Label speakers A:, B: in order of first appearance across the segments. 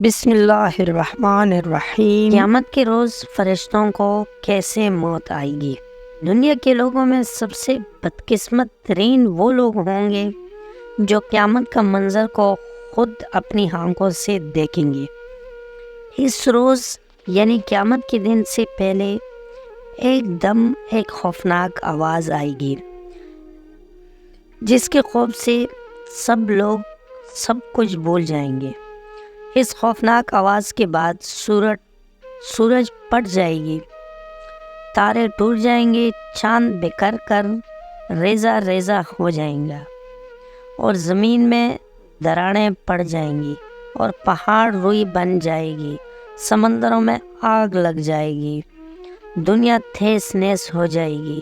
A: بسم اللہ الرحمن الرحیم۔
B: قیامت کے روز فرشتوں کو کیسے موت آئے گی؟ دنیا کے لوگوں میں سب سے بدقسمت ترین وہ لوگ ہوں گے جو قیامت کا منظر کو خود اپنی آنکھوں سے دیکھیں گے۔ اس روز یعنی قیامت کے دن سے پہلے ایک دم ایک خوفناک آواز آئے گی جس کے خوف سے سب لوگ سب کچھ بھول جائیں گے۔ اس خوفناک آواز کے بعد سورج پھٹ جائے گی، تارے ٹوٹ جائیں گے، چاند بکھر کر ریزہ ریزہ ہو جائیں گا اور زمین میں دراڑیں پڑ جائیں گی اور پہاڑ روئی بن جائے گی، سمندروں میں آگ لگ جائے گی، دنیا تہس نہس ہو جائے گی۔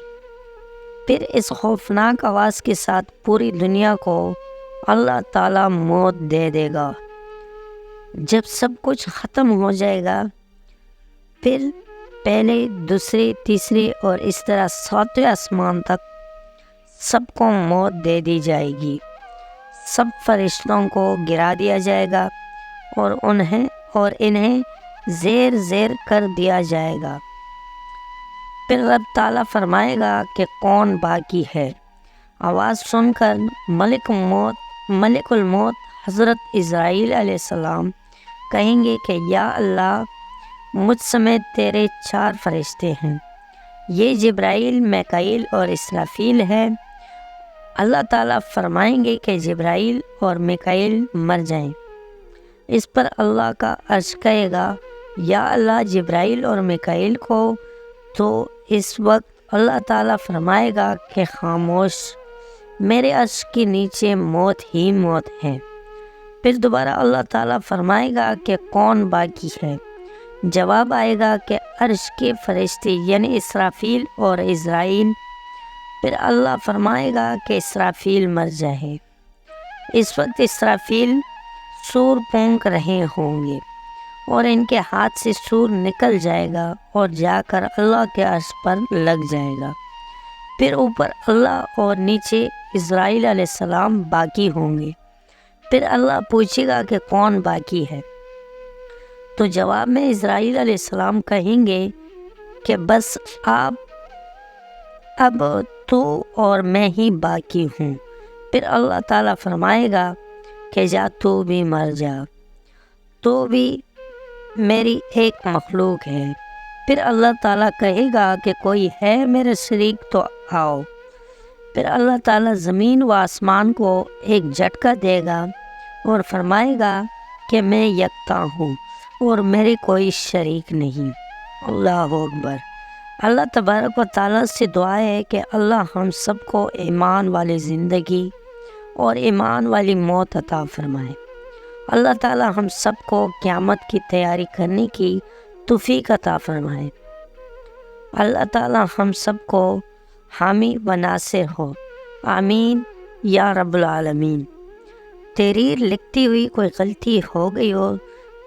B: پھر اس خوفناک آواز کے ساتھ پوری دنیا کو اللہ تعالیٰ موت دے دے گا۔ جب سب کچھ ختم ہو جائے گا پھر پہلے، دوسرے، تیسرے اور اس طرح 7ویں آسمان تک سب کو موت دے دی جائے گی۔ سب فرشتوں کو گرا دیا جائے گا اور انہیں زیر زیر کر دیا جائے گا۔ پھر رب تعالیٰ فرمائے گا کہ کون باقی ہے؟ آواز سن کر ملک الموت حضرت اسرائیل علیہ السلام کہیں گے کہ یا اللہ، مجھ سمیت تیرے 4 فرشتے ہیں، یہ جبرائیل، میکائیل اور اسرافیل ہے۔ اللہ تعالیٰ فرمائیں گے کہ جبرائیل اور میکائیل مر جائیں۔ اس پر اللہ کا عرش کہے گا یا اللہ، جبرائیل اور میکائیل کو۔ تو اس وقت اللہ تعالیٰ فرمائے گا کہ خاموش، میرے عرش کے نیچے موت ہی موت ہے۔ پھر دوبارہ اللہ تعالیٰ فرمائے گا کہ کون باقی ہے؟ جواب آئے گا کہ عرش کے فرشتے یعنی اسرافیل اور عزرائیل۔ پھر اللہ فرمائے گا کہ اسرافیل مر جائے۔ اس وقت اسرافیل سور پھونک رہے ہوں گے اور ان کے ہاتھ سے سور نکل جائے گا اور جا کر اللہ کے عرش پر لگ جائے گا۔ پھر اوپر اللہ اور نیچے اسرائیل علیہ السلام باقی ہوں گے۔ پھر اللہ پوچھے گا کہ کون باقی ہے؟ تو جواب میں اسرائیل علیہ السلام کہیں گے کہ بس اب تو اور میں ہی باقی ہوں۔ پھر اللہ تعالیٰ فرمائے گا کہ جا، تو بھی مر جا، تو بھی میری ایک مخلوق ہے۔ پھر اللہ تعالیٰ کہے گا کہ کوئی ہے میرے شریک تو آؤ۔ پھر اللہ تعالیٰ زمین و آسمان کو ایک جھٹکا دے گا اور فرمائے گا کہ میں یکتا ہوں اور میرے کوئی شریک نہیں۔ اللہ اکبر۔ اللہ تبارک و تعالیٰ سے دعا ہے کہ اللہ ہم سب کو ایمان والی زندگی اور ایمان والی موت عطا فرمائے۔ اللہ تعالیٰ ہم سب کو قیامت کی تیاری کرنے کی توفیق عطا فرمائے۔ اللہ تعالیٰ ہم سب کو حامی و ناصر ہو، آمین یا رب العالمین۔ تحریر لکھتی ہوئی کوئی غلطی ہو گئی ہو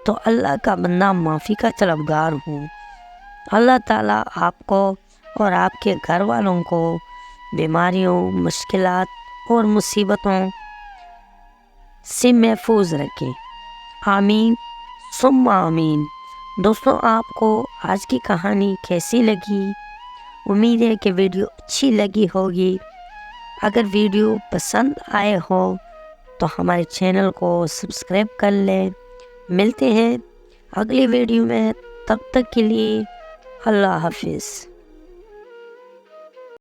B: تو اللہ کا بندہ معافی کا طلبگار ہوں۔ اللہ تعالیٰ آپ کو اور آپ کے گھر والوں کو بیماریوں، مشکلات اور مصیبتوں سے محفوظ رکھے، آمین ثم آمین۔ دوستوں، آپ کو آج کی کہانی کیسی لگی؟ امید ہے کہ ویڈیو اچھی لگی ہوگی۔ اگر ویڈیو پسند آئے ہو تو ہمارے چینل کو سبسکرائب کر لیں۔ ملتے ہیں اگلی ویڈیو میں، تب تک کے لیے اللہ حافظ۔